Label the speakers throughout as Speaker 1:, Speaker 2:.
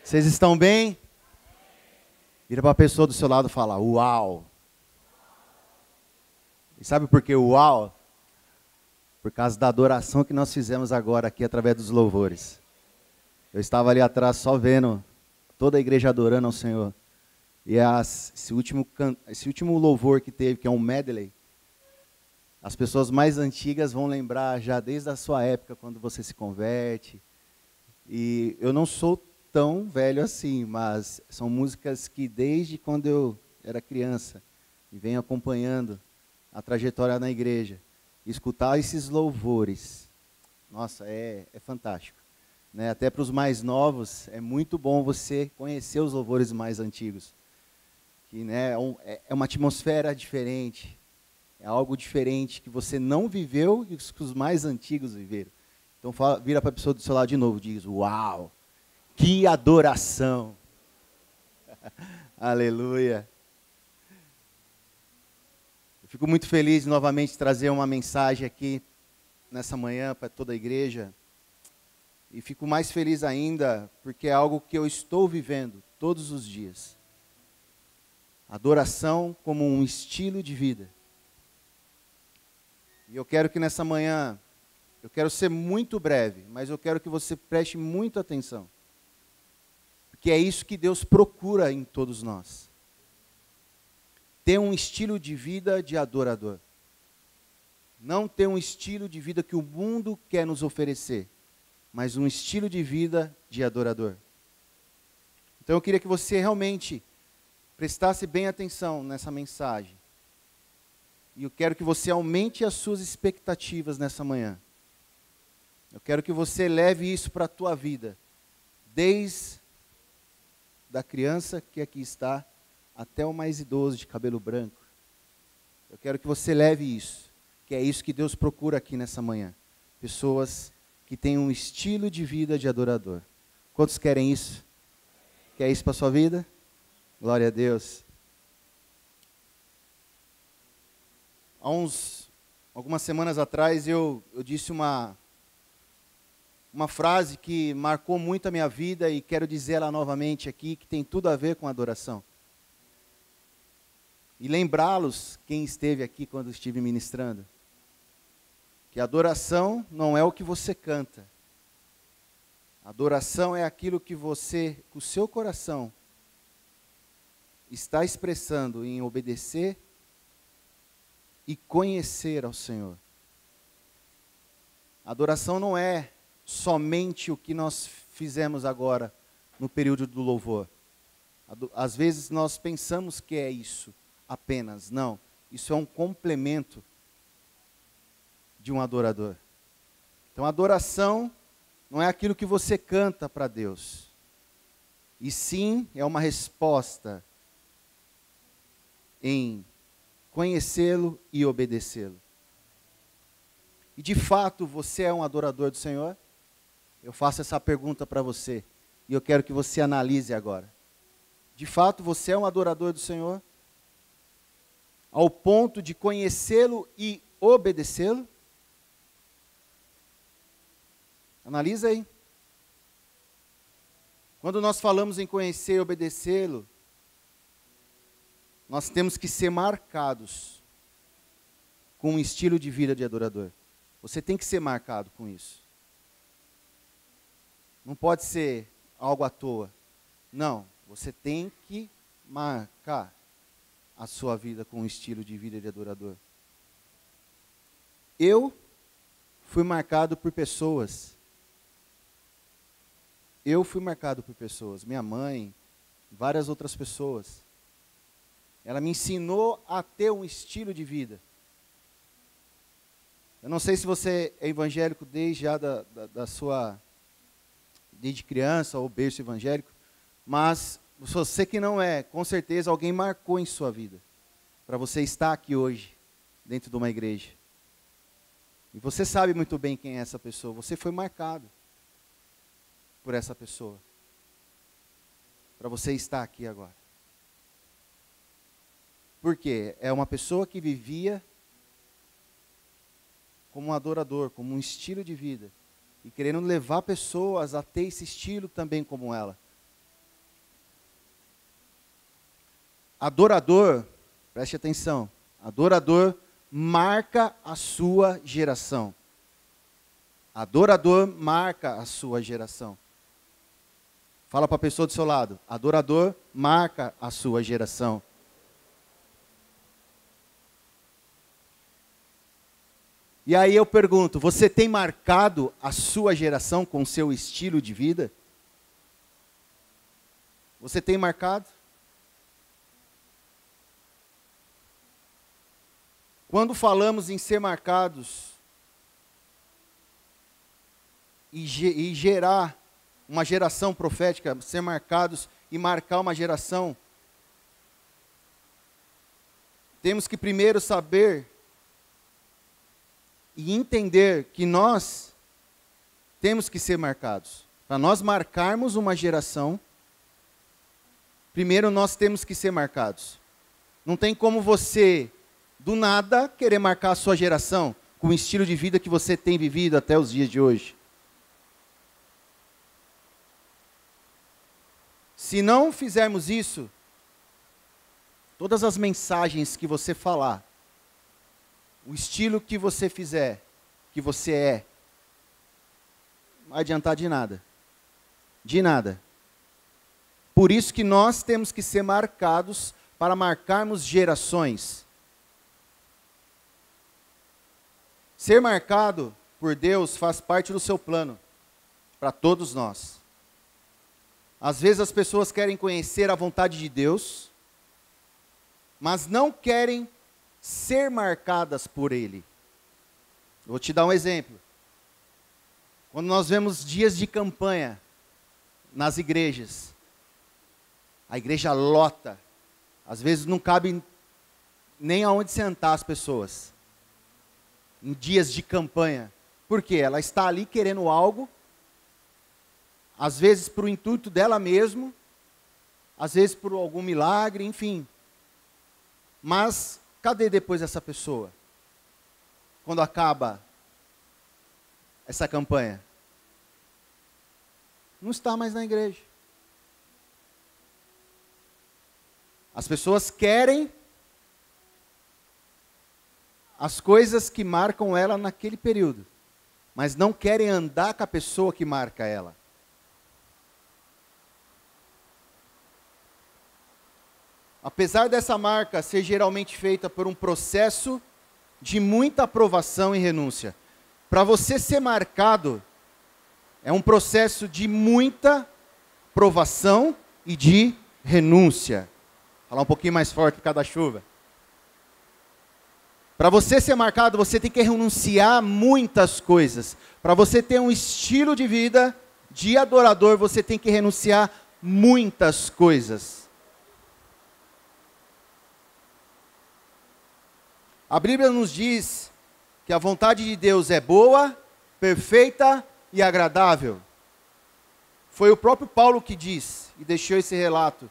Speaker 1: Vocês estão bem? Vira para a pessoa do seu lado e fala, uau. E sabe por que uau? Por causa da adoração que nós fizemos agora aqui através dos louvores. Eu estava ali atrás só vendo toda a igreja adorando ao Senhor. E esse último louvor que teve, que é um medley, as pessoas mais antigas vão lembrar já desde a sua época, quando você se converte. E eu não sou tão velho assim, mas são músicas que desde quando eu era criança, e venho acompanhando a trajetória na igreja. Escutar esses louvores, nossa, é fantástico. Né? Até para os mais novos, é muito bom você conhecer os louvores mais antigos. Que, né, é uma atmosfera diferente, é algo diferente que você não viveu e que os mais antigos viveram. Então vira para a pessoa do seu lado de novo e diz, uau, que adoração. Aleluia. Eu fico muito feliz de novamente trazer uma mensagem aqui nessa manhã para toda a igreja. E fico mais feliz ainda porque é algo que eu estou vivendo todos os dias. Adoração como um estilo de vida. E eu quero que nessa manhã, eu quero ser muito breve, mas eu quero que você preste muita atenção. Porque é isso que Deus procura em todos nós. Ter um estilo de vida de adorador. Não ter um estilo de vida que o mundo quer nos oferecer, mas um estilo de vida de adorador. Então eu queria que você realmente prestasse bem atenção nessa mensagem. E eu quero que você aumente as suas expectativas nessa manhã. Eu quero que você leve isso para a tua vida. Desde da criança que aqui está, até o mais idoso de cabelo branco. Eu quero que você leve isso. Que é isso que Deus procura aqui nessa manhã. Pessoas que têm um estilo de vida de adorador. Quantos querem isso? Quer isso para a sua vida? Glória a Deus. Há algumas semanas atrás eu disse uma frase que marcou muito a minha vida e quero dizer ela novamente aqui, que tem tudo a ver com adoração. E lembrá-los, quem esteve aqui quando estive ministrando, que adoração não é o que você canta. Adoração é aquilo que você, com o seu coração, está expressando em obedecer e conhecer ao Senhor. Adoração não é somente o que nós fizemos agora no período do louvor. Às vezes nós pensamos que é isso apenas. Não, isso é um complemento de um adorador. Então adoração não é aquilo que você canta para Deus. E sim, é uma resposta em conhecê-lo e obedecê-lo. E de fato, você é um adorador do Senhor? Eu faço essa pergunta para você, e eu quero que você analise agora. De fato, você é um adorador do Senhor? Ao ponto de conhecê-lo e obedecê-lo? Analisa aí. Quando nós falamos em conhecer e obedecê-lo, nós temos que ser marcados com um estilo de vida de adorador. Você tem que ser marcado com isso. Não pode ser algo à toa. Não, você tem que marcar a sua vida com um estilo de vida de adorador. Eu fui marcado por pessoas. Eu fui marcado por pessoas. Minha mãe, várias outras pessoas. Ela me ensinou a ter um estilo de vida. Eu não sei se você é evangélico desde já desde criança ou berço evangélico, mas você que não é, com certeza alguém marcou em sua vida, para você estar aqui hoje, dentro de uma igreja. E você sabe muito bem quem é essa pessoa, você foi marcado por essa pessoa, para você estar aqui agora. Por quê? É uma pessoa que vivia como um adorador, como um estilo de vida. E querendo levar pessoas a ter esse estilo também como ela. Adorador, preste atenção, adorador marca a sua geração. Adorador marca a sua geração. Fala para a pessoa do seu lado, adorador marca a sua geração. E aí eu pergunto, você tem marcado a sua geração com o seu estilo de vida? Você tem marcado? Quando falamos em ser marcados e gerar uma geração profética, ser marcados e marcar uma geração, temos que primeiro saber e entender que nós temos que ser marcados. Para nós marcarmos uma geração, primeiro nós temos que ser marcados. Não tem como você, do nada, querer marcar a sua geração com o estilo de vida que você tem vivido até os dias de hoje. Se não fizermos isso, todas as mensagens que você falar, o estilo que você fizer, que você é, não vai adiantar de nada. De nada. Por isso que nós temos que ser marcados para marcarmos gerações. Ser marcado por Deus faz parte do seu plano, para todos nós. Às vezes as pessoas querem conhecer a vontade de Deus, mas não querem ser marcadas por Ele. Eu vou te dar um exemplo. Quando nós vemos dias de campanha nas igrejas, a igreja lota, às vezes não cabe nem aonde sentar as pessoas, em dias de campanha. Por quê? Ela está ali querendo algo, às vezes para o intuito dela mesma, às vezes por algum milagre, enfim. Mas cadê depois essa pessoa? Quando acaba essa campanha? Não está mais na igreja. As pessoas querem as coisas que marcam ela naquele período, mas não querem andar com a pessoa que marca ela. Apesar dessa marca ser geralmente feita por um processo de muita aprovação e renúncia, para você ser marcado, é um processo de muita provação e de renúncia. Vou falar um pouquinho mais forte por causa da chuva. Para você ser marcado, você tem que renunciar muitas coisas. Para você ter um estilo de vida de adorador, você tem que renunciar muitas coisas. A Bíblia nos diz que a vontade de Deus é boa, perfeita e agradável. Foi o próprio Paulo que diz e deixou esse relato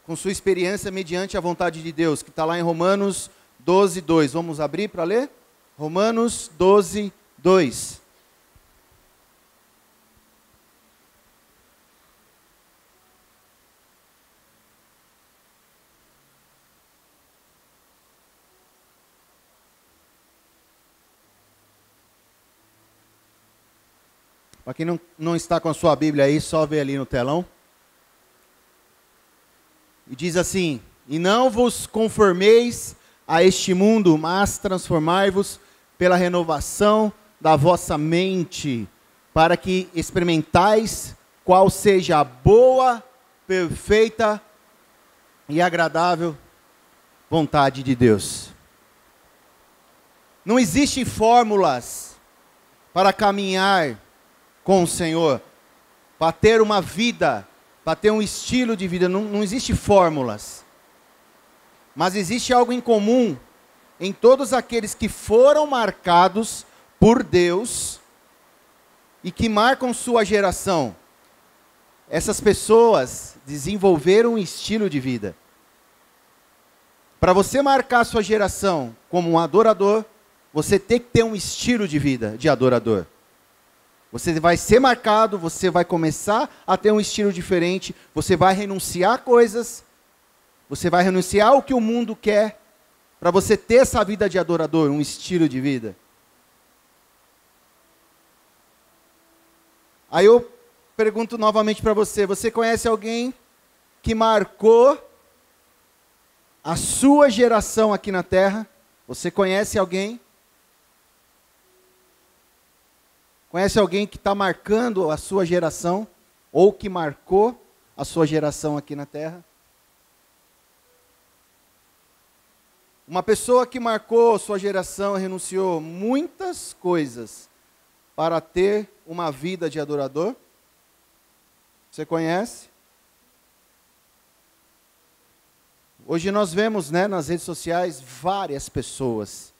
Speaker 1: com sua experiência mediante a vontade de Deus, que está lá em Romanos 12, 2. Vamos abrir para ler? Romanos 12, 2. Para quem não está com a sua Bíblia aí, só vê ali no telão. E diz assim: e não vos conformeis a este mundo, mas transformai-vos pela renovação da vossa mente, para que experimentais qual seja a boa, perfeita e agradável vontade de Deus. Não existem fórmulas para caminhar com o Senhor, para ter uma vida, para ter um estilo de vida. Não existe fórmulas. Mas existe algo em comum em todos aqueles que foram marcados por Deus e que marcam sua geração. Essas pessoas desenvolveram um estilo de vida. Para você marcar sua geração como um adorador, você tem que ter um estilo de vida de adorador. Você vai ser marcado, você vai começar a ter um estilo diferente, você vai renunciar a coisas Você vai renunciar ao que o mundo quer para você ter essa vida de adorador, um estilo de vida. Aí eu pergunto novamente para você, você conhece alguém que marcou a sua geração aqui na Terra? Você conhece alguém? Conhece alguém que está marcando a sua geração? Ou que marcou a sua geração aqui na Terra? Uma pessoa que marcou sua geração renunciou muitas coisas para ter uma vida de adorador? Você conhece? Hoje nós vemos, nas redes sociais várias pessoas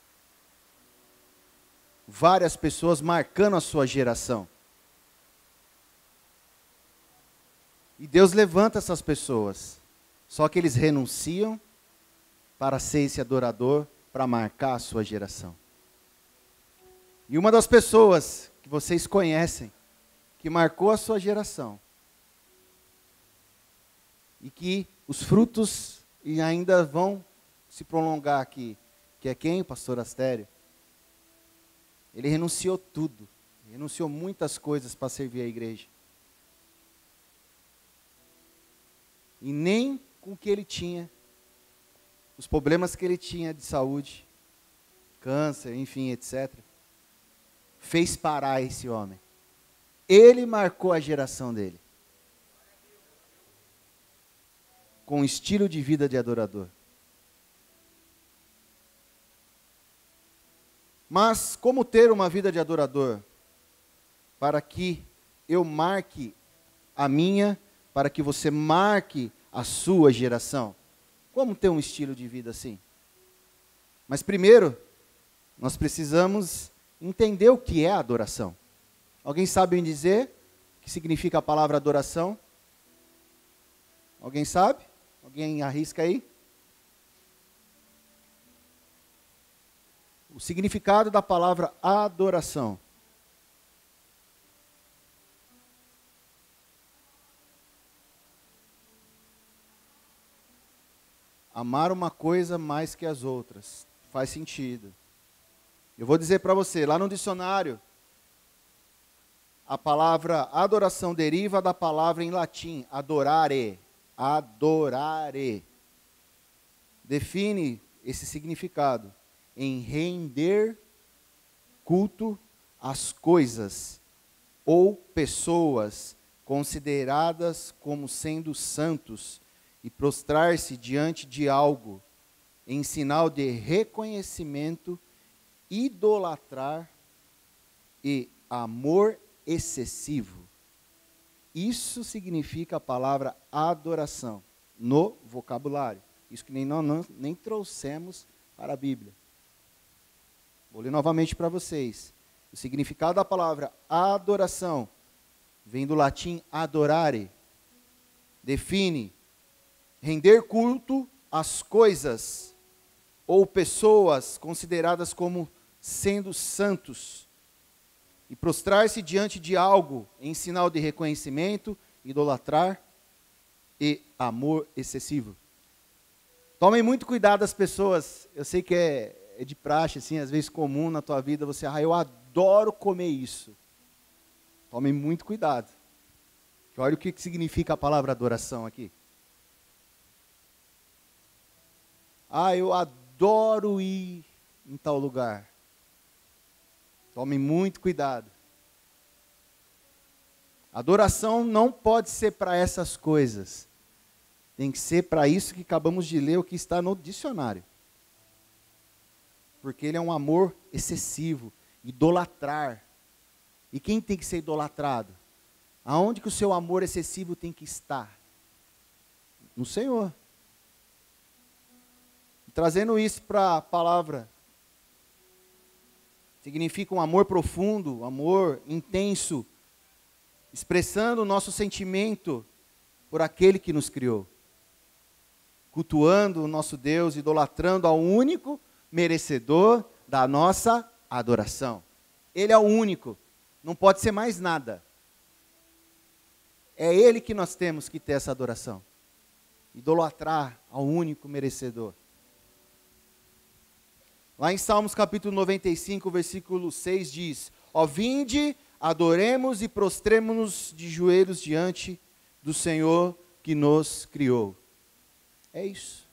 Speaker 1: marcando a sua geração. E Deus levanta essas pessoas, só que eles renunciam para ser esse adorador, para marcar a sua geração. E uma das pessoas que vocês conhecem, que marcou a sua geração, e que os frutos ainda vão se prolongar aqui, que é quem, pastor Astério? Ele renunciou tudo, renunciou muitas coisas para servir a igreja. E nem com o que ele tinha, os problemas que ele tinha de saúde, câncer, enfim, etc., fez parar esse homem. Ele marcou a geração dele com um estilo de vida de adorador. Mas como ter uma vida de adorador? Para que eu marque a minha, para que você marque a sua geração. Como ter um estilo de vida assim? Mas primeiro, nós precisamos entender o que é adoração. Alguém sabe me dizer o que significa a palavra adoração? Alguém sabe? Alguém arrisca aí? O significado da palavra adoração. Amar uma coisa mais que as outras. Faz sentido. Eu vou dizer para você, lá no dicionário, a palavra adoração deriva da palavra em latim, adorare. Adorare. Define esse significado em render culto às coisas ou pessoas consideradas como sendo santos e prostrar-se diante de algo em sinal de reconhecimento, idolatrar e amor excessivo. Isso significa a palavra adoração no vocabulário. Isso que nem trouxemos para a Bíblia. Vou ler novamente para vocês. O significado da palavra adoração vem do latim adorare. Define render culto às coisas ou pessoas consideradas como sendo santos e prostrar-se diante de algo em sinal de reconhecimento, idolatrar e amor excessivo. Tomem muito cuidado as pessoas, eu sei que é de praxe, assim, às vezes comum na tua vida, você, eu adoro comer isso. Tomem muito cuidado. Olha o que significa a palavra adoração aqui. Eu adoro ir em tal lugar. Tomem muito cuidado. Adoração não pode ser para essas coisas. Tem que ser para isso que acabamos de ler, o que está no dicionário. Porque ele é um amor excessivo, idolatrar. E quem tem que ser idolatrado? Aonde que o seu amor excessivo tem que estar? No Senhor. Trazendo isso para a palavra, significa um amor profundo, um amor intenso, expressando o nosso sentimento por aquele que nos criou, cultuando o nosso Deus, idolatrando ao único merecedor da nossa adoração. Ele é o único, não pode ser mais nada. É Ele que nós temos que ter essa adoração. idolatrar ao único merecedor. Lá em Salmos capítulo 95, versículo 6 diz: ó, vinde, adoremos e prostremo-nos de joelhos diante do Senhor que nos criou. É isso.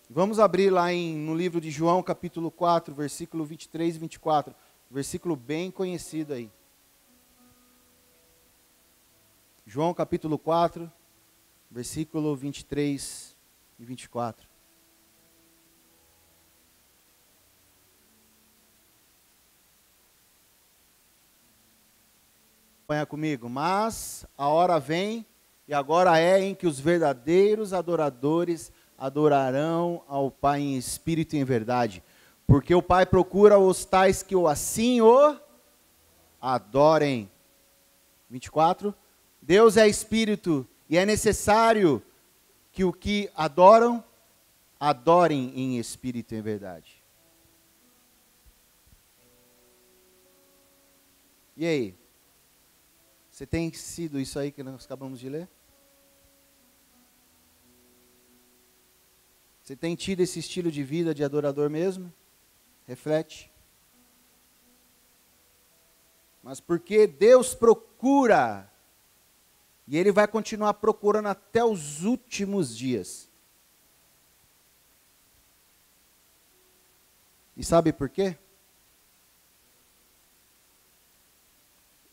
Speaker 1: Vamos abrir lá no livro de João, capítulo 4, versículo 23 e 24. Versículo bem conhecido aí. João, capítulo 4, versículo 23 e 24. Acompanha comigo. Mas a hora vem, e agora é, em que os verdadeiros adoradores adorarão ao Pai em espírito e em verdade. Porque o Pai procura os tais que assim o adorem. 24. Deus é espírito, e é necessário que o que adoram, adorem em espírito e em verdade. E aí? Você tem sido isso aí que nós acabamos de ler? Você tem tido esse estilo de vida de adorador mesmo? Reflete. Mas porque Deus procura, e Ele vai continuar procurando até os últimos dias. E sabe por quê?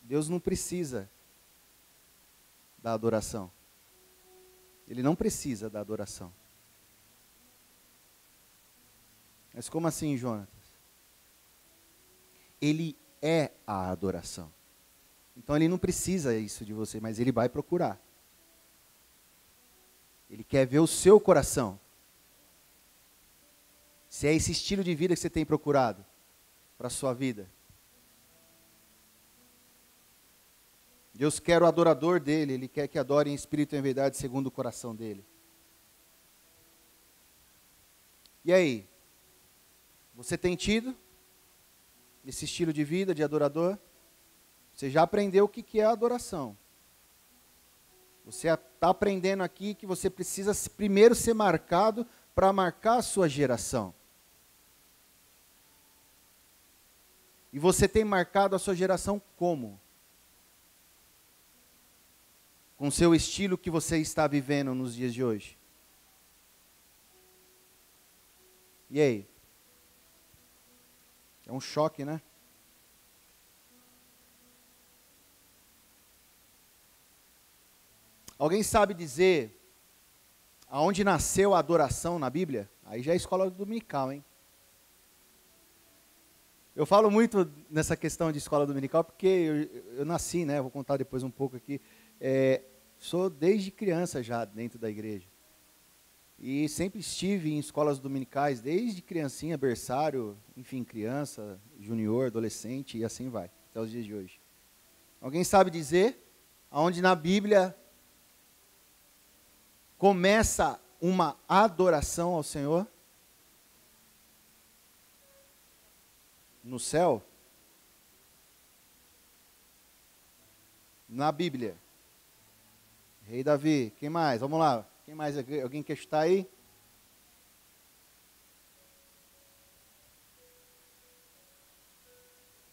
Speaker 1: Deus não precisa da adoração. Ele não precisa da adoração. Mas como assim, Jonatas? Ele é a adoração. Então ele não precisa isso de você, mas ele vai procurar. Ele quer ver o seu coração. Se é esse estilo de vida que você tem procurado para a sua vida. Deus quer o adorador dele, Ele quer que adore em espírito e em verdade, segundo o coração dele. E aí? Você tem tido esse estilo de vida de adorador? Você já aprendeu o que é a adoração. Você está aprendendo aqui que você precisa primeiro ser marcado para marcar a sua geração. E você tem marcado a sua geração como? Com o seu estilo que você está vivendo nos dias de hoje. E aí? É um choque, né? Alguém sabe dizer aonde nasceu a adoração na Bíblia? Aí já é escola dominical, hein? Eu falo muito nessa questão de escola dominical porque eu nasci, né? Vou contar depois um pouco aqui. Sou desde criança já dentro da igreja. E sempre estive em escolas dominicais, desde criancinha, berçário, enfim, criança, junior, adolescente e assim vai, até os dias de hoje. Alguém sabe dizer aonde na Bíblia começa uma adoração ao Senhor? No céu? Na Bíblia. Rei Davi, quem mais? Vamos lá. Quem mais? Alguém quer chutar aí?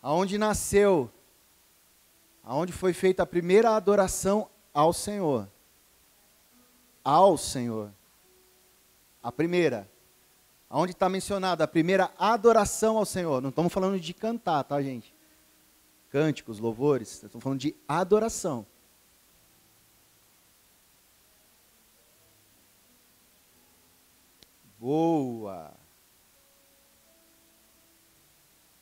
Speaker 1: Aonde nasceu? Aonde foi feita a primeira adoração ao Senhor? Ao Senhor. A primeira. Aonde está mencionada a primeira adoração ao Senhor? Não estamos falando de cantar, tá, gente? Cânticos, louvores. Estamos falando de adoração. Boa!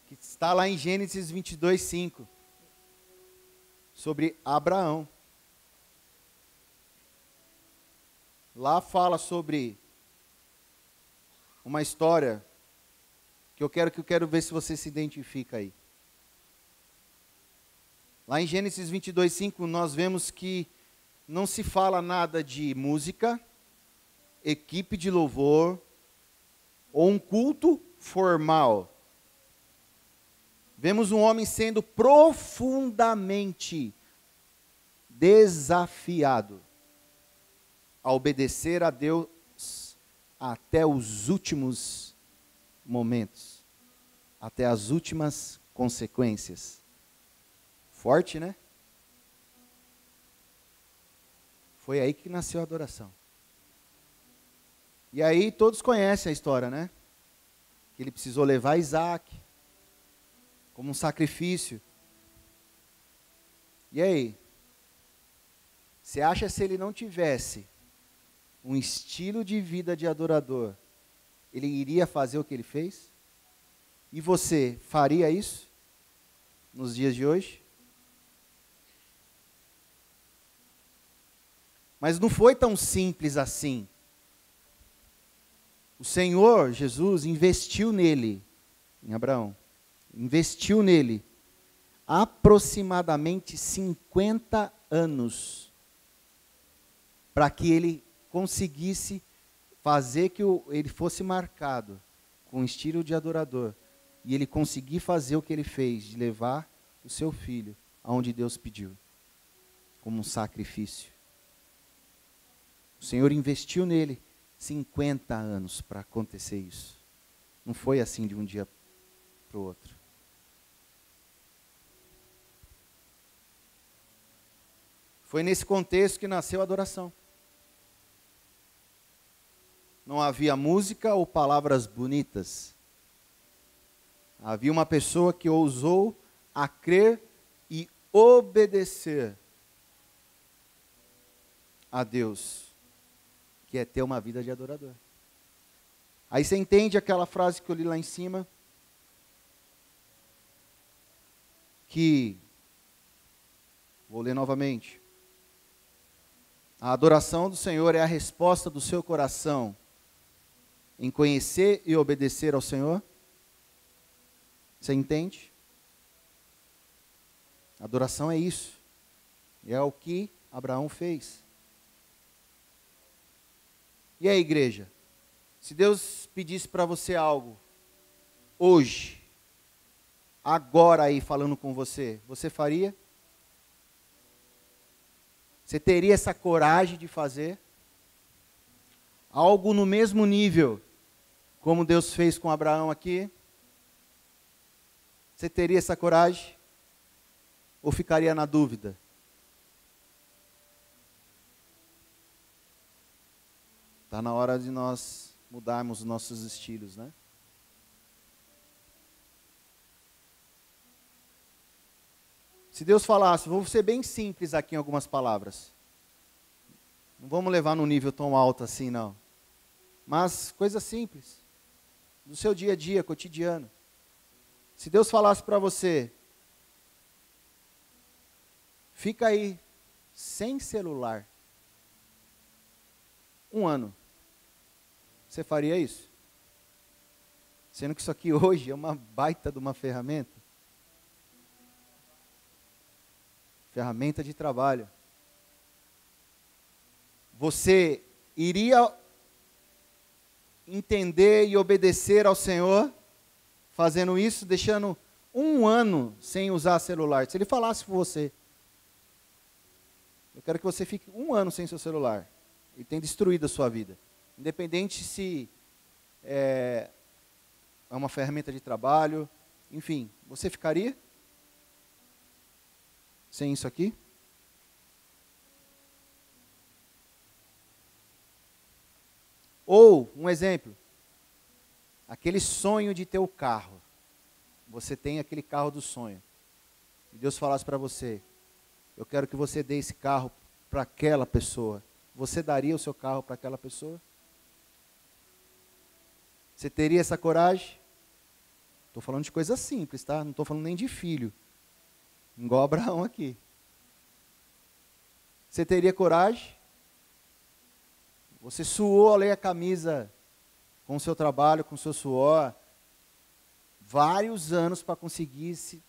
Speaker 1: Que está lá em Gênesis 22, 5. Sobre Abraão. Lá fala sobre uma história que eu quero ver se você se identifica aí. Lá em Gênesis 22, 5, nós vemos que não se fala nada de música, equipe de louvor, ou um culto formal. Vemos um homem sendo profundamente desafiado. a obedecer a Deus até os últimos momentos, até as últimas consequências. Forte, né? Foi aí que nasceu a adoração. E aí todos conhecem a história, né? Que ele precisou levar Isaac como um sacrifício. E aí? Você acha se ele não tivesse um estilo de vida de adorador, ele iria fazer o que ele fez? E você faria isso nos dias de hoje? Mas não foi tão simples assim. O Senhor Jesus investiu nele, em Abraão, investiu nele aproximadamente 50 anos para que ele conseguisse fazer que ele fosse marcado com um estilo de adorador e ele conseguir fazer o que ele fez, de levar o seu filho aonde Deus pediu, como um sacrifício. O Senhor investiu nele 50 anos para acontecer isso. Não foi assim de um dia para o outro. Foi nesse contexto que nasceu a adoração. Não havia música ou palavras bonitas. Havia uma pessoa que ousou a crer e obedecer a Deus, que é ter uma vida de adorador. Aí você entende aquela frase que eu li lá em cima? Que, vou ler novamente. A adoração do Senhor é a resposta do seu coração em conhecer e obedecer ao Senhor. Você entende? Adoração é isso. E é o que Abraão fez. E aí, igreja? Se Deus pedisse para você algo, hoje, agora aí falando com você, você faria? Você teria essa coragem de fazer? Algo no mesmo nível, como Deus fez com Abraão aqui? Você teria essa coragem? Ou ficaria na dúvida? Está na hora de nós mudarmos os nossos estilos, né? Se Deus falasse, vou ser bem simples aqui em algumas palavras. Não vamos levar num nível tão alto assim, não. Mas coisa simples. Do seu dia a dia, cotidiano. Se Deus falasse para você, fica aí, sem celular, 1 ano. Você faria isso? Sendo que isso aqui hoje é uma baita de uma ferramenta. Ferramenta de trabalho. Você iria entender e obedecer ao Senhor, fazendo isso, deixando 1 ano sem usar celular. Se Ele falasse com você, eu quero que você fique 1 ano sem seu celular. Ele tem destruído a sua vida. Independente se é uma ferramenta de trabalho, enfim, você ficaria sem isso aqui? Ou, um exemplo, aquele sonho de ter o carro. Você tem aquele carro do sonho. E Deus falasse para você, eu quero que você dê esse carro para aquela pessoa. Você daria o seu carro para aquela pessoa? Você teria essa coragem? Estou falando de coisas simples, tá? Não estou falando nem de filho. Igual Abraão aqui. Você teria coragem? Você suou ali a camisa com o seu trabalho, com o seu suor, vários anos para conseguir esse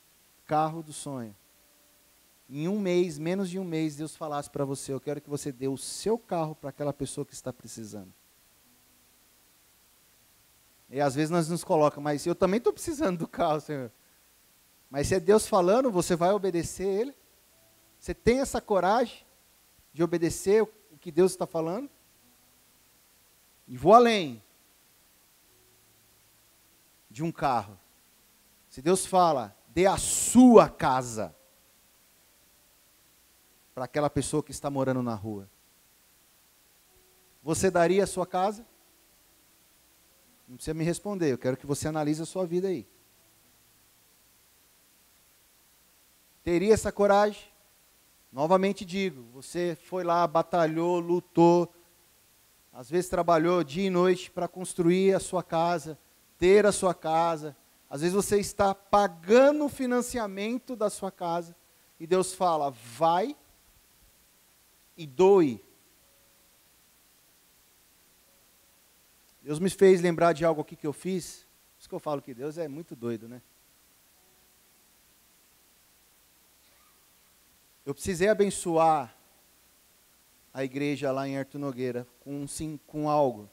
Speaker 1: carro do sonho. Em 1 mês, menos de 1 mês, Deus falasse para você, eu quero que você dê o seu carro para aquela pessoa que está precisando. E às vezes nós nos colocamos, mas eu também estou precisando do carro, Senhor. Mas se é Deus falando, você vai obedecer Ele? Você tem essa coragem de obedecer o que Deus está falando? E vou além de um carro. Se Deus fala, dê a sua casa para aquela pessoa que está morando na rua, você daria a sua casa? Não precisa me responder, eu quero que você analise a sua vida aí. Teria essa coragem? Novamente digo, você foi lá, batalhou, lutou, às vezes trabalhou dia e noite para construir a sua casa, ter a sua casa. Às vezes você está pagando o financiamento da sua casa e Deus fala, vai e doe. Deus me fez lembrar de algo aqui que eu fiz. Por isso que eu falo que Deus é muito doido, né? Eu precisei abençoar a igreja lá em Artur Nogueira com algo.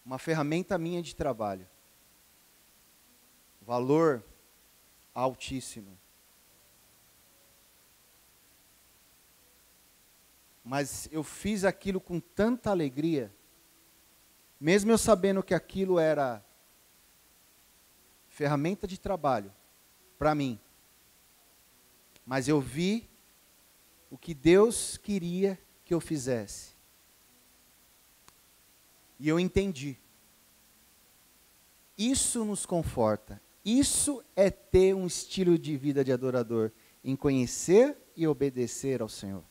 Speaker 1: Uma ferramenta minha de trabalho. Valor altíssimo. Mas eu fiz aquilo com tanta alegria, mesmo eu sabendo que aquilo era ferramenta de trabalho para mim. Mas eu vi o que Deus queria que eu fizesse. E eu entendi. Isso nos conforta. Isso é ter um estilo de vida de adorador, em conhecer e obedecer ao Senhor.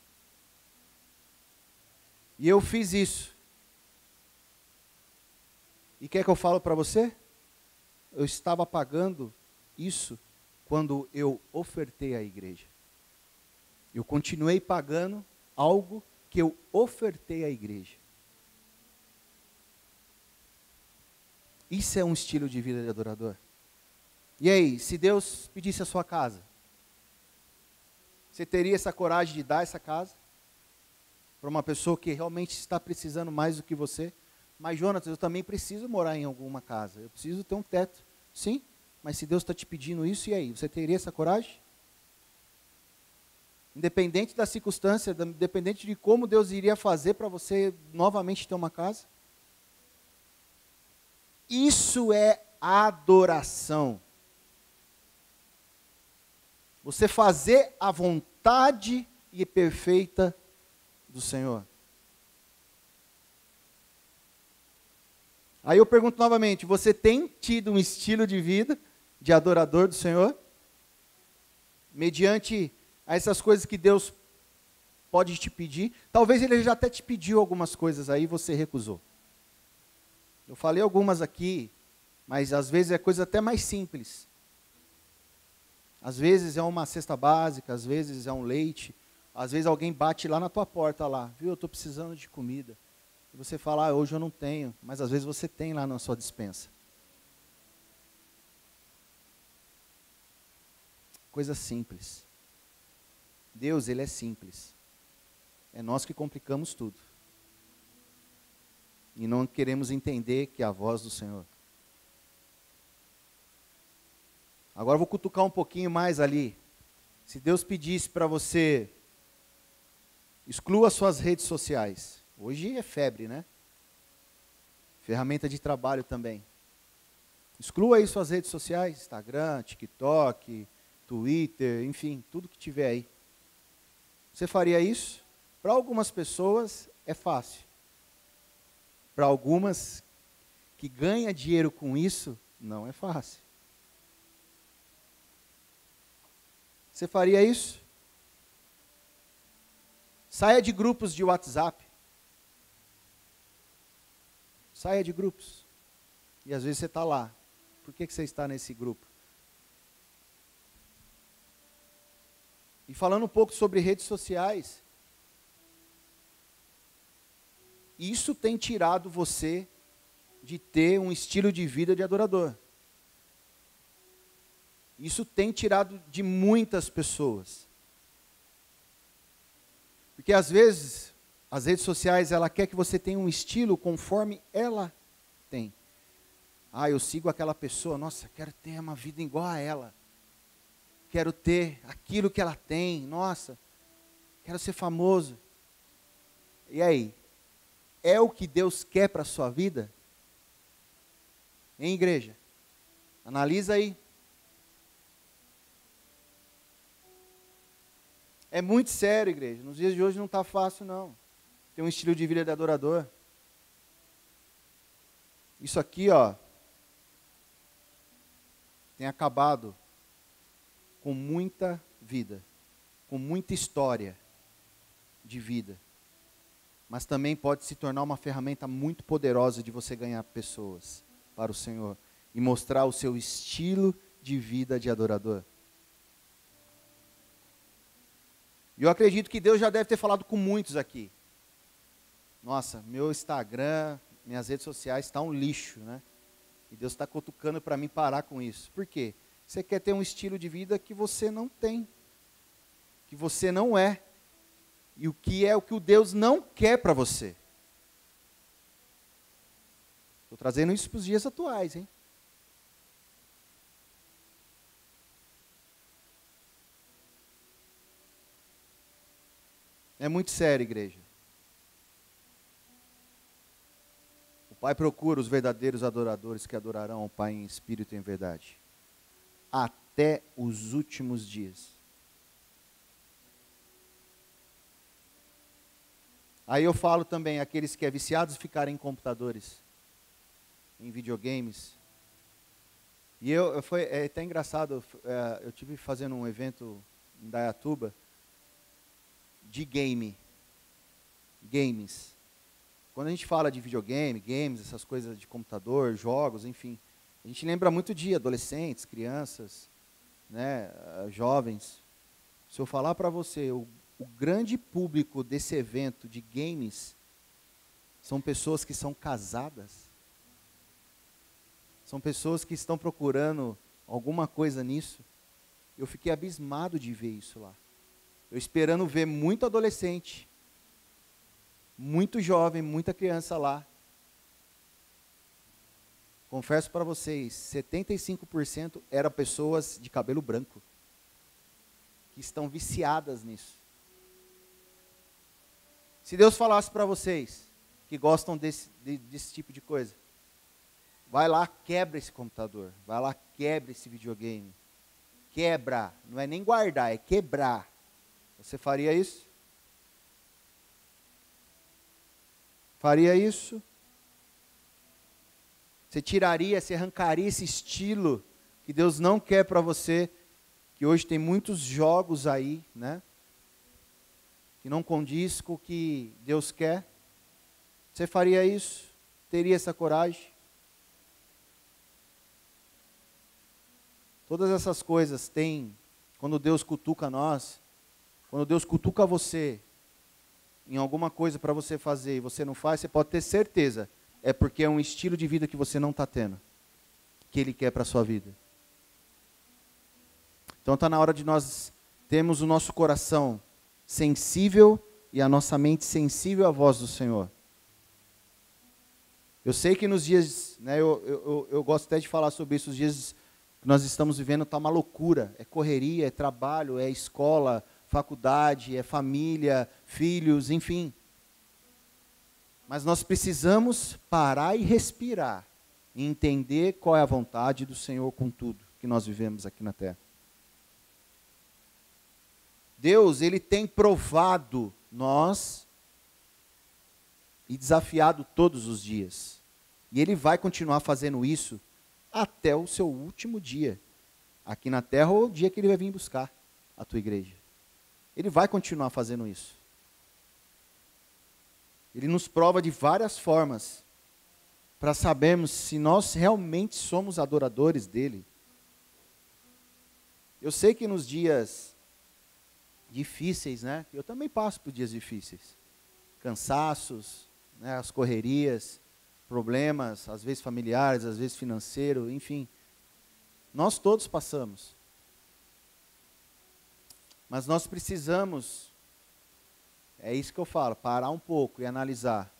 Speaker 1: E eu fiz isso. E quer que eu falo para você? Eu estava pagando isso quando eu ofertei à igreja. Eu continuei pagando algo que eu ofertei à igreja. Isso é um estilo de vida de adorador. E aí, se Deus pedisse a sua casa, você teria essa coragem de dar essa casa para uma pessoa que realmente está precisando mais do que você? Mas, Jonatas, eu também preciso morar em alguma casa. Eu preciso ter um teto. Sim, mas se Deus está te pedindo isso, e aí? Você teria essa coragem? Independente da circunstância, independente de como Deus iria fazer para você novamente ter uma casa? Isso é adoração. Você fazer a vontade e perfeita do Senhor. Aí eu pergunto novamente, você tem tido um estilo de vida de adorador do Senhor? Mediante a essas coisas que Deus pode te pedir. Talvez Ele já até te pediu algumas coisas aí e você recusou. Eu falei algumas aqui, mas às vezes é coisa até mais simples. Às vezes é uma cesta básica, às vezes é um leite, às vezes alguém bate lá na tua porta lá, viu, eu estou precisando de comida. E você fala, hoje eu não tenho, mas às vezes você tem lá na sua despensa. Coisa simples. Deus, Ele é simples. É nós que complicamos tudo. E não queremos entender que é a voz do Senhor. Agora eu vou cutucar um pouquinho mais ali. Se Deus pedisse para você, exclua suas redes sociais. Hoje é febre, né? Ferramenta de trabalho também. Exclua aí suas redes sociais, Instagram, TikTok, Twitter, enfim, tudo que tiver aí. Você faria isso? Para algumas pessoas é fácil. Para algumas que ganham dinheiro com isso, não é fácil. Você faria isso? Saia de grupos de WhatsApp. Saia de grupos. E às vezes você está lá. Por que você está nesse grupo? E falando um pouco sobre redes sociais, isso tem tirado você de ter um estilo de vida de adorador. Isso tem tirado de muitas pessoas. Porque às vezes, as redes sociais, ela quer que você tenha um estilo conforme ela tem. Ah, eu sigo aquela pessoa, nossa, quero ter uma vida igual a ela. Quero ter aquilo que ela tem, nossa, quero ser famoso. E aí? é o que Deus quer para a sua vida? Hein, igreja? Analisa aí. É muito sério, igreja. Nos dias de hoje não está fácil, não. Ter um estilo de vida de adorador. Isso aqui, ó, tem acabado com muita vida, com muita história de vida. Mas também pode se tornar uma ferramenta muito poderosa de você ganhar pessoas para o Senhor e mostrar o seu estilo de vida de adorador. E eu acredito que Deus já deve ter falado com muitos aqui. Nossa, meu Instagram, minhas redes sociais está um lixo, né? E Deus está cutucando para mim parar com isso. Por quê? Você quer ter um estilo de vida que você não tem, que você não é, e o que é o que o Deus não quer para você. Estou trazendo isso para os dias atuais, hein? É muito sério, igreja. O Pai procura os verdadeiros adoradores que adorarão ao Pai em espírito e em verdade. Até os últimos dias. Aí eu falo também, aqueles que é viciados ficarem em computadores, em videogames. E é até engraçado, eu tive fazendo um evento em Dayatuba, de games. Quando a gente fala de videogame, games, essas coisas de computador, jogos, enfim, a gente lembra muito de adolescentes, crianças, né, jovens. Se eu falar para você, o grande público desse evento de games são pessoas que são casadas, são pessoas que estão procurando alguma coisa nisso. Eu fiquei abismado de ver isso lá. Eu esperando ver muito adolescente, muito jovem, muita criança lá. Confesso para vocês, 75% eram pessoas de cabelo branco, que estão viciadas nisso. Se Deus falasse para vocês, que gostam desse tipo de coisa, vai lá, quebra esse computador, vai lá, quebra esse videogame. Quebra, não é nem guardar, é quebrar. Você faria isso? Faria isso? Você tiraria, você arrancaria esse estilo que Deus não quer para você, que hoje tem muitos jogos aí, né? Que não condiz com o que Deus quer. Você faria isso? Teria essa coragem? Todas essas coisas têm, quando Deus cutuca nós, quando Deus cutuca você em alguma coisa para você fazer e você não faz, você pode ter certeza, é porque é um estilo de vida que você não está tendo, que Ele quer para a sua vida. Então está na hora de nós termos o nosso coração sensível e a nossa mente sensível à voz do Senhor. Eu sei que nos dias, né, eu gosto até de falar sobre isso, os dias que nós estamos vivendo está uma loucura, é correria, é trabalho, é escola, faculdade, é família, filhos, enfim. Mas nós precisamos parar e respirar, e entender qual é a vontade do Senhor com tudo que nós vivemos aqui na terra. Deus, Ele tem provado nós e desafiado todos os dias. E Ele vai continuar fazendo isso até o seu último dia, aqui na terra, ou o dia que Ele vai vir buscar a tua igreja. Ele vai continuar fazendo isso. Ele nos prova de várias formas para sabermos se nós realmente somos adoradores dele. Eu sei que nos dias difíceis, né? Eu também passo por dias difíceis. Cansaços, né, as correrias, problemas, às vezes familiares, às vezes financeiros, enfim. Nós todos passamos. Mas nós precisamos, é isso que eu falo, parar um pouco e analisar.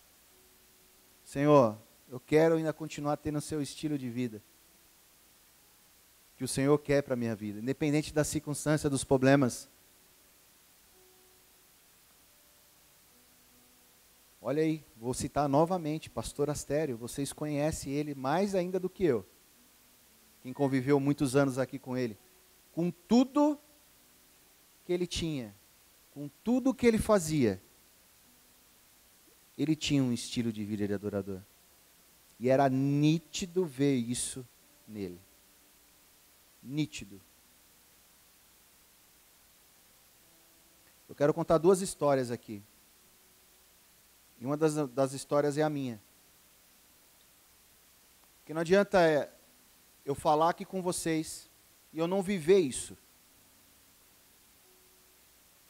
Speaker 1: Senhor, eu quero ainda continuar tendo o seu estilo de vida, que o Senhor quer para a minha vida, independente da circunstância, dos problemas. Olha aí, vou citar novamente, pastor Astério, vocês conhecem ele mais ainda do que eu. Quem conviveu muitos anos aqui com ele. Com tudo que ele tinha, com tudo que ele fazia, ele tinha um estilo de vida de adorador. E era nítido ver isso nele. Nítido. Eu quero contar 2 histórias aqui. E uma das histórias é a minha. Porque não adianta eu falar aqui com vocês e eu não viver isso.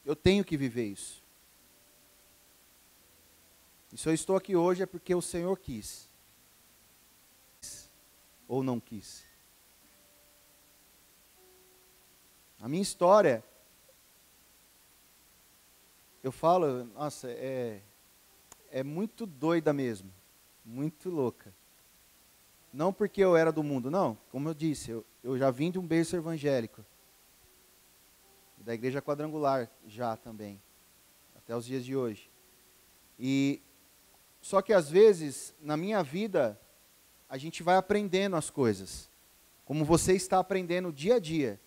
Speaker 1: Eu tenho que viver isso. E se eu estou aqui hoje é porque o Senhor quis. Ou não quis. A minha história, eu falo, nossa, é muito doida mesmo, muito louca. Não porque eu era do mundo, não. Como eu disse, eu já vim de um berço evangélico. Da igreja quadrangular já também. Até os dias de hoje. Só que às vezes, na minha vida, a gente vai aprendendo as coisas. Como você está aprendendo dia a dia.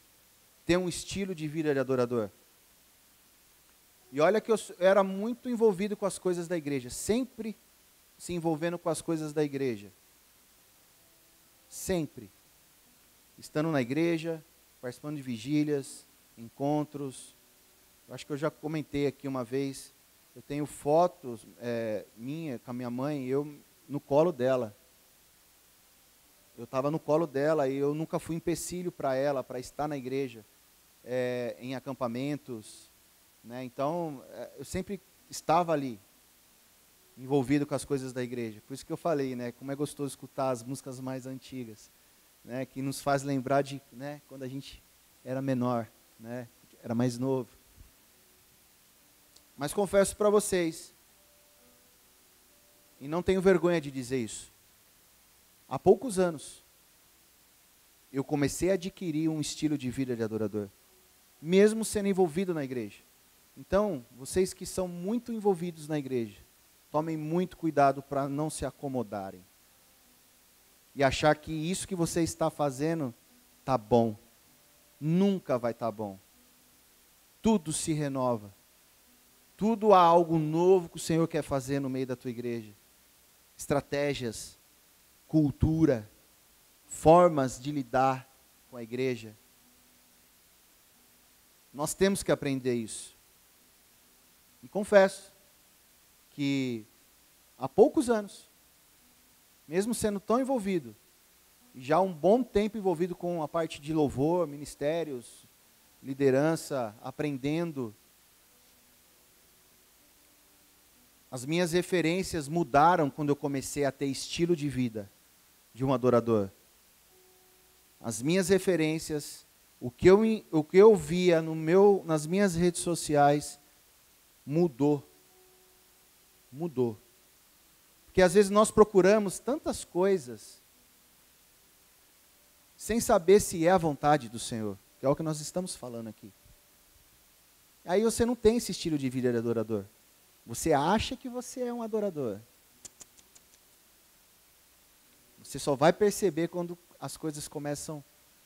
Speaker 1: Ter um estilo de vida de adorador. E olha que eu era muito envolvido com as coisas da igreja. Sempre se envolvendo com as coisas da igreja. Sempre. Estando na igreja, participando de vigílias, encontros. Eu acho que eu já comentei aqui uma vez. Eu tenho fotos minha com a minha mãe, eu no colo dela. Eu estava no colo dela e eu nunca fui empecilho para ela, para estar na igreja, em acampamentos. Né? Então, eu sempre estava ali, envolvido com as coisas da igreja. Por isso que eu falei, né, como é gostoso escutar as músicas mais antigas, né, que nos faz lembrar de, né, quando a gente era menor, né, era mais novo. Mas confesso para vocês, e não tenho vergonha de dizer isso, há poucos anos, eu comecei a adquirir um estilo de vida de adorador, mesmo sendo envolvido na igreja. Então, vocês que são muito envolvidos na igreja, tomem muito cuidado para não se acomodarem. E achar que isso que você está fazendo está bom. Nunca vai estar bom. Tudo se renova. Tudo há algo novo que o Senhor quer fazer no meio da tua igreja. Estratégias, cultura, formas de lidar com a igreja. Nós temos que aprender isso. E confesso que há poucos anos, mesmo sendo tão envolvido, e já há um bom tempo envolvido com a parte de louvor, ministérios, liderança, aprendendo, as minhas referências mudaram quando eu comecei a ter estilo de vida de um adorador. As minhas referências, o que eu via nas minhas redes sociais, mudou. Porque às vezes nós procuramos tantas coisas sem saber se é a vontade do Senhor, que é o que nós estamos falando aqui. Aí você não tem esse estilo de vida de adorador. Você acha que você é um adorador. Você só vai perceber quando as coisas começam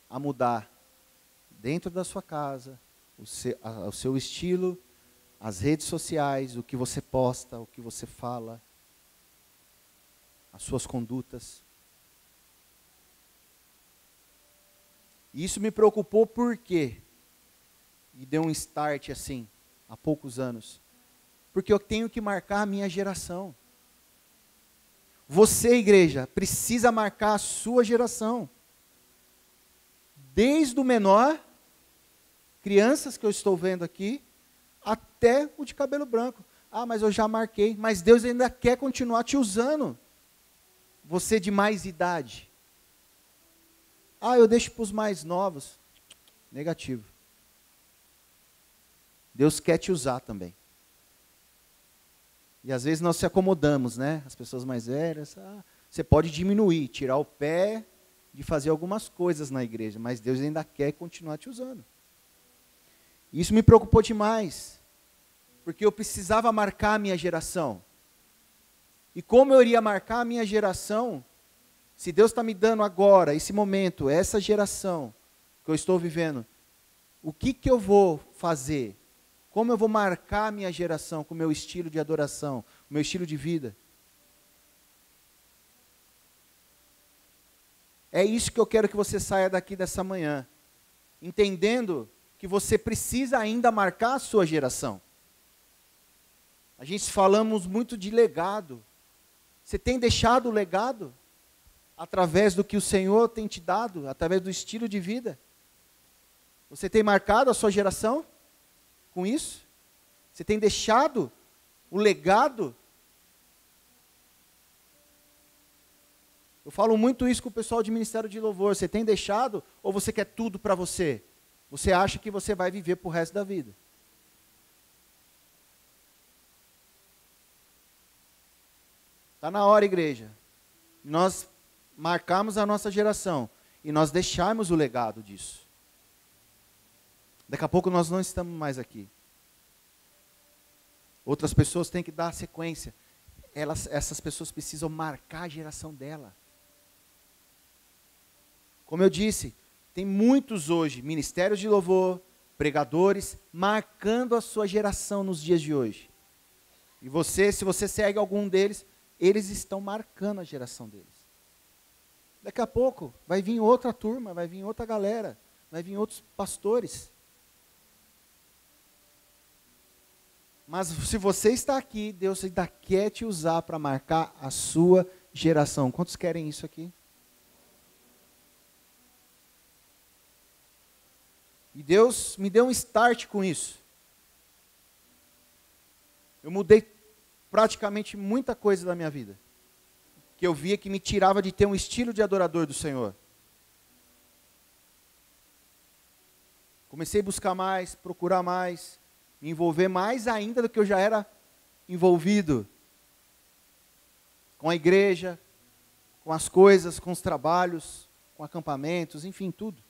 Speaker 1: a mudar dentro da sua casa, o seu estilo, as redes sociais, o que você posta, o que você fala, as suas condutas. E isso me preocupou por quê? E deu um start assim, há poucos anos. Porque eu tenho que marcar a minha geração. Você, igreja, precisa marcar a sua geração. Desde o menor, crianças que eu estou vendo aqui, até o de cabelo branco. Ah, mas eu já marquei. Mas Deus ainda quer continuar te usando. Você de mais idade. Ah, eu deixo para os mais novos. Negativo. Deus quer te usar também. E às vezes nós se acomodamos, né? As pessoas mais velhas, você pode diminuir, tirar o pé de fazer algumas coisas na igreja, mas Deus ainda quer continuar te usando. Isso me preocupou demais, porque eu precisava marcar a minha geração. E como eu iria marcar a minha geração, se Deus está me dando agora, esse momento, essa geração que eu estou vivendo, o que eu vou fazer? Como eu vou marcar a minha geração com o meu estilo de adoração, o meu estilo de vida? É isso que eu quero que você saia daqui dessa manhã, entendendo que você precisa ainda marcar a sua geração. A gente falamos muito de legado. Você tem deixado o legado através do que o Senhor tem te dado, através do estilo de vida? Você tem marcado a sua geração com isso? Você tem deixado o legado? Eu falo muito isso com o pessoal de Ministério de Louvor. Você tem deixado ou você quer tudo para você? Você acha que você vai viver para o resto da vida? Está na hora, igreja. Nós marcarmos a nossa geração e nós deixarmos o legado disso. Daqui a pouco nós não estamos mais aqui. Outras pessoas têm que dar sequência. Essas pessoas precisam marcar a geração dela. Como eu disse, tem muitos hoje, ministérios de louvor, pregadores, marcando a sua geração nos dias de hoje. E você, se você segue algum deles, eles estão marcando a geração deles. Daqui a pouco vai vir outra turma, vai vir outra galera, vai vir outros pastores. Mas se você está aqui, Deus ainda quer te usar para marcar a sua geração. Quantos querem isso aqui? E Deus me deu um start com isso. Eu mudei praticamente muita coisa da minha vida, que eu via que me tirava de ter um estilo de adorador do Senhor. Comecei a buscar mais, procurar mais, me envolver mais ainda do que eu já era envolvido. Com a igreja, com as coisas, com os trabalhos, com acampamentos, enfim, tudo.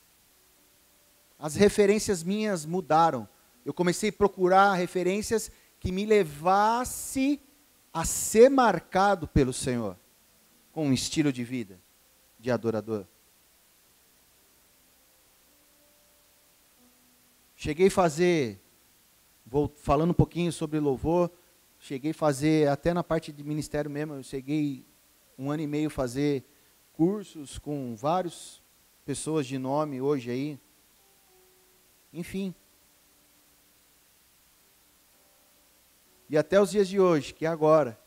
Speaker 1: As referências minhas mudaram. Eu comecei a procurar referências que me levasse a ser marcado pelo Senhor, com um estilo de vida, de adorador. Cheguei a fazer, falando um pouquinho sobre louvor, cheguei a fazer, até na parte de ministério mesmo, eu cheguei 1 ano e meio a fazer cursos com várias pessoas de nome hoje aí. Enfim. E até os dias de hoje, que é agora.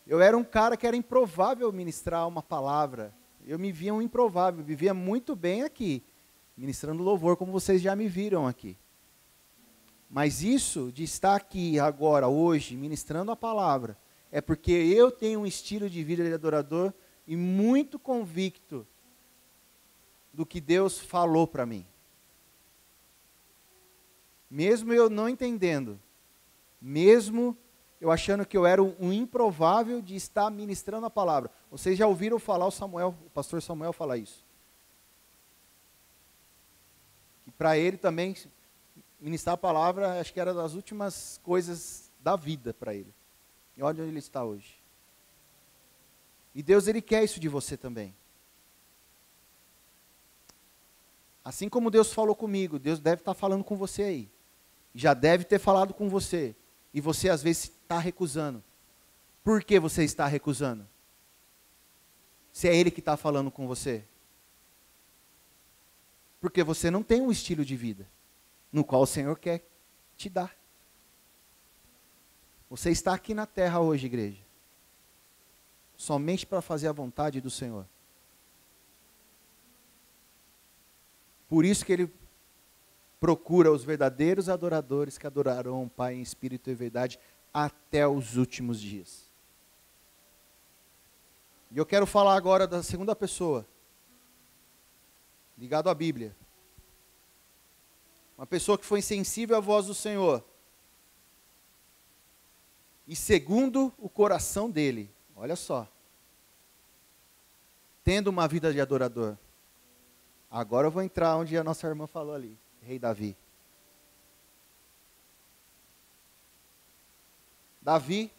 Speaker 1: Eu era um cara que era improvável ministrar uma palavra. Eu me via um improvável, vivia muito bem aqui, ministrando louvor, como vocês já me viram aqui. Mas isso de estar aqui agora, hoje, ministrando a palavra, é porque eu tenho um estilo de vida de adorador e muito convicto do que Deus falou para mim. Mesmo eu não entendendo, mesmo eu achando que eu era um improvável de estar ministrando a palavra. Vocês já ouviram falar o pastor Samuel falar isso? Que para ele também, ministrar a palavra, acho que era das últimas coisas da vida para ele. E olha onde ele está hoje. E Deus, Ele quer isso de você também. Assim como Deus falou comigo, Deus deve estar falando com você aí. Já deve ter falado com você. E você às vezes está recusando. Por que você está recusando? Se é Ele que está falando com você. Porque você não tem um estilo de vida no qual o Senhor quer te dar. Você está aqui na terra hoje, igreja, somente para fazer a vontade do Senhor. Por isso que Ele procura os verdadeiros adoradores que adorarão o Pai em espírito e verdade até os últimos dias. E eu quero falar agora da segunda pessoa, ligado à Bíblia. Uma pessoa que foi insensível à voz do Senhor. E segundo o coração dele, olha só, tendo uma vida de adorador. Agora eu vou entrar onde a nossa irmã falou ali, rei Davi. Davi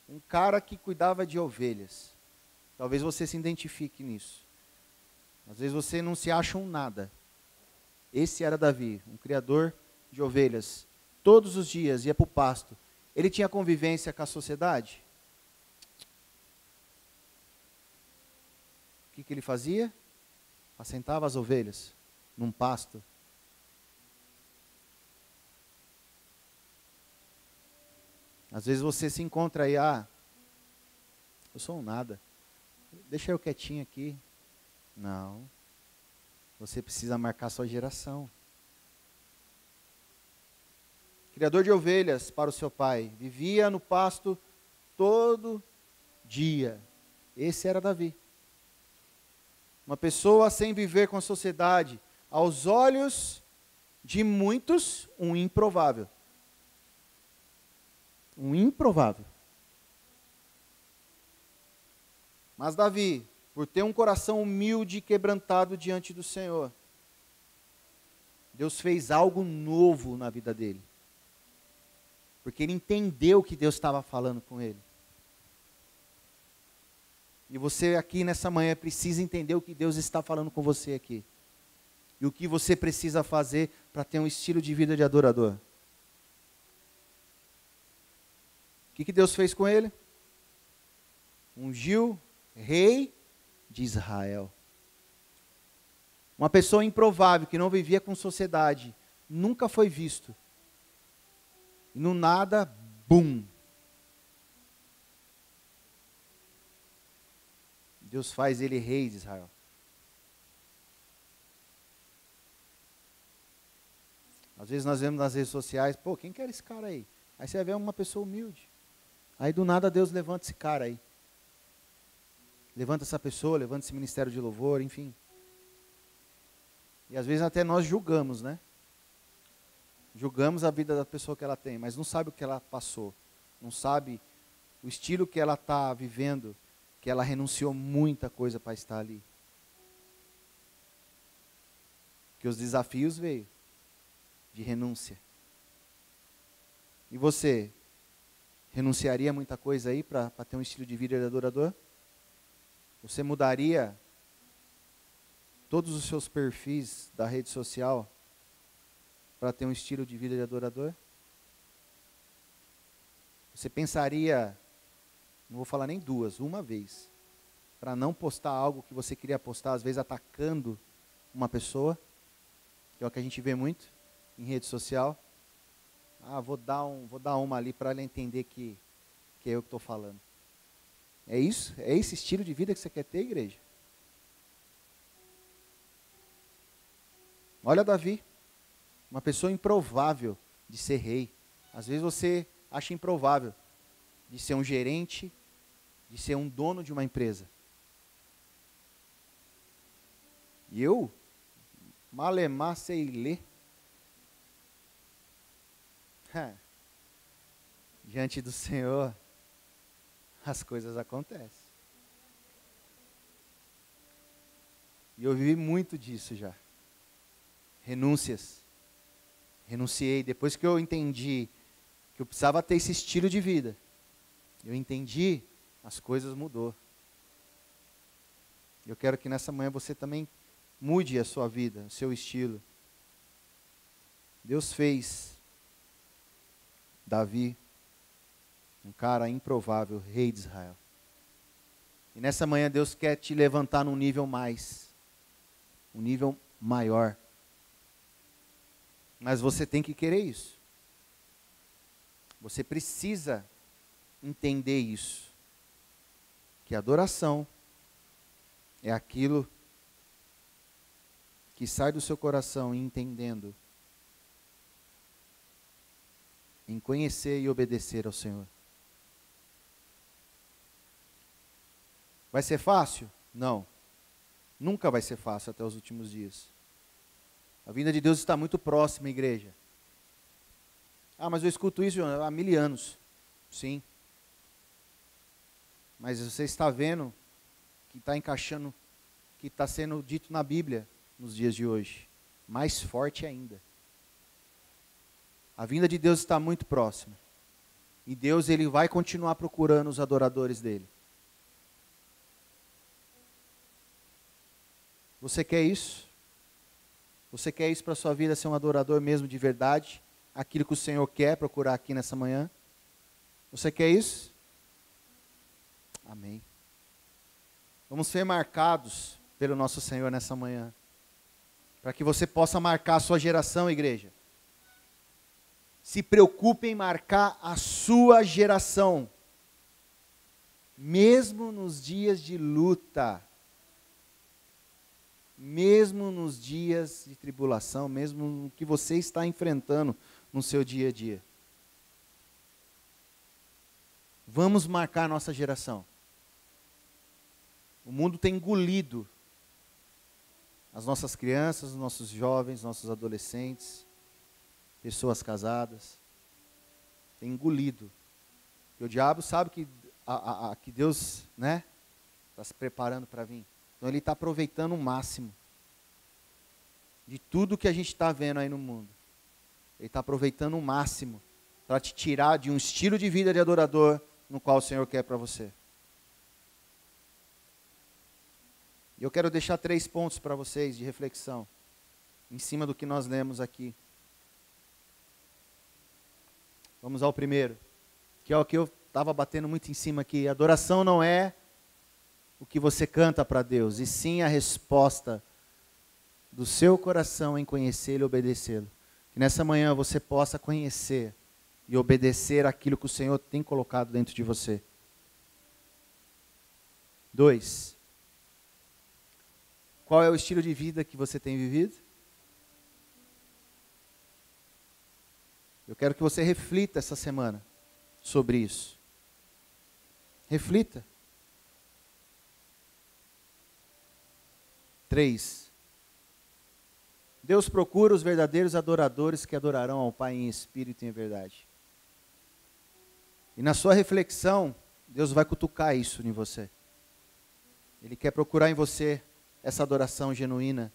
Speaker 1: Um cara que cuidava de ovelhas. Talvez você se identifique nisso. Às vezes você não se acha um nada. Esse era Davi, um criador de ovelhas. Todos os dias ia para o pasto. Ele tinha convivência com a sociedade? O que ele fazia? Assentava as ovelhas num pasto. Às vezes você se encontra aí, eu sou um nada. Deixa eu quietinho aqui. Não. Você precisa marcar sua geração. Criador de ovelhas para o seu pai. Vivia no pasto todo dia. Esse era Davi. Uma pessoa sem viver com a sociedade. Aos olhos de muitos, um improvável. Um improvável. Mas Davi, por ter um coração humilde e quebrantado diante do Senhor, Deus fez algo novo na vida dele. Porque ele entendeu que Deus estava falando com ele. E você aqui nessa manhã precisa entender o que Deus está falando com você aqui. E o que você precisa fazer para ter um estilo de vida de adorador. O que Deus fez com ele? Ungiu rei de Israel. Uma pessoa improvável, que não vivia com sociedade, nunca foi visto. E no nada, bum. Deus faz ele rei de Israel. Às vezes nós vemos nas redes sociais, pô, quem que era esse cara aí? Aí você vai ver uma pessoa humilde. Aí do nada Deus levanta esse cara aí. Levanta essa pessoa, levanta esse ministério de louvor, enfim. E às vezes até nós julgamos, né? Julgamos a vida da pessoa que ela tem, mas não sabe o que ela passou. Não sabe o estilo que ela está vivendo, que ela renunciou muita coisa para estar ali. Que os desafios veio de renúncia. E você, renunciaria muita coisa aí para ter um estilo de vida de adorador? Você mudaria todos os seus perfis da rede social para ter um estilo de vida de adorador? Você pensaria, não vou falar nem duas, uma vez, para não postar algo que você queria postar, às vezes atacando uma pessoa, que é o que a gente vê muito em rede social. Vou dar uma ali para ela entender que é eu que estou falando. É isso? É esse estilo de vida que você quer ter, igreja? Olha Davi, uma pessoa improvável de ser rei. Às vezes você acha improvável de ser um gerente, de ser um dono de uma empresa. E eu, malemar sei ler, diante do Senhor, as coisas acontecem. E eu vivi muito disso já. Renúncias. Renunciei. Depois que eu entendi que eu precisava ter esse estilo de vida, eu entendi, as coisas mudou. Eu quero que nessa manhã você também mude a sua vida, o seu estilo. Deus fez Davi um cara improvável, rei de Israel. E nessa manhã Deus quer te levantar num nível mais, um nível maior. Mas você tem que querer isso. Você precisa entender isso. Que adoração é aquilo que sai do seu coração entendendo, em conhecer e obedecer ao Senhor. Vai ser fácil? Não. Nunca vai ser fácil até os últimos dias. A vinda de Deus está muito próxima, igreja. Mas eu escuto isso há 1000 anos. Sim. Mas você está vendo que está encaixando, que está sendo dito na Bíblia nos dias de hoje. Mais forte ainda. A vinda de Deus está muito próxima. E Deus, ele vai continuar procurando os adoradores dele. Você quer isso? Você quer isso para a sua vida, ser um adorador mesmo de verdade? Aquilo que o Senhor quer procurar aqui nessa manhã? Você quer isso? Amém. Vamos ser marcados pelo nosso Senhor nessa manhã. Para que você possa marcar a sua geração, igreja. Se preocupe em marcar a sua geração. Mesmo nos dias de luta. Mesmo nos dias de tribulação, mesmo no que você está enfrentando no seu dia a dia. Vamos marcar a nossa geração. O mundo tem engolido as nossas crianças, os nossos jovens, nossos adolescentes, pessoas casadas. Tem engolido. E o diabo sabe que Deus, né, está se preparando para vir. Então ele está aproveitando o máximo de tudo que a gente está vendo aí no mundo. Ele está aproveitando o máximo para te tirar de um estilo de vida de adorador no qual o Senhor quer para você. E eu quero deixar 3 pontos para vocês de reflexão, em cima do que nós lemos aqui. Vamos ao primeiro, que é o que eu estava batendo muito em cima aqui. Adoração não é o que você canta para Deus, e sim a resposta do seu coração em conhecê-lo e obedecê-lo. Que nessa manhã você possa conhecer e obedecer aquilo que o Senhor tem colocado dentro de você. 2. Qual é o estilo de vida que você tem vivido? Eu quero que você reflita essa semana sobre isso. Reflita. 3. Deus procura os verdadeiros adoradores que adorarão ao Pai em espírito e em verdade. E na sua reflexão, Deus vai cutucar isso em você. Ele quer procurar em você essa adoração genuína,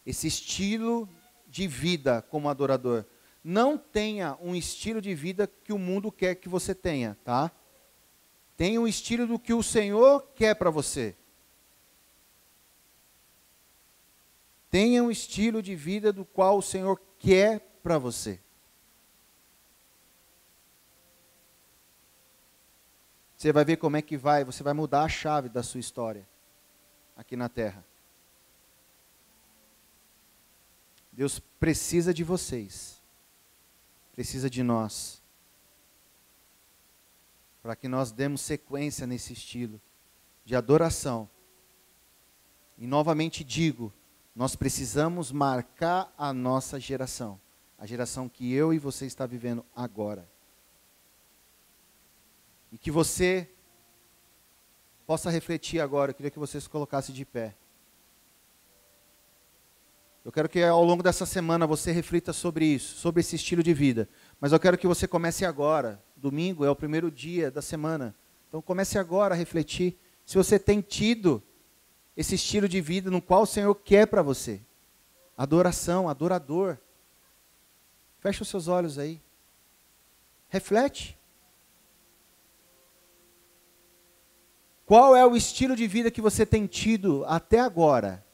Speaker 1: esse estilo de vida como adorador. Não tenha um estilo de vida que o mundo quer que você tenha, tá? Tenha um estilo do que o Senhor quer para você. Tenha um estilo de vida do qual o Senhor quer para você. Você vai ver como é que você vai mudar a chave da sua história aqui na terra. Deus precisa de vocês, precisa de nós, para que nós demos sequência nesse estilo de adoração. E novamente digo, nós precisamos marcar a nossa geração, a geração que eu e você está vivendo agora. E que você possa refletir agora. Eu queria que você se colocasse de pé. Eu quero que ao longo dessa semana você reflita sobre isso, sobre esse estilo de vida. Mas eu quero que você comece agora. Domingo é o primeiro dia da semana. Então comece agora a refletir se você tem tido esse estilo de vida no qual o Senhor quer para você. Adoração, adorador. Fecha os seus olhos aí. Reflete. Qual é o estilo de vida que você tem tido até agora?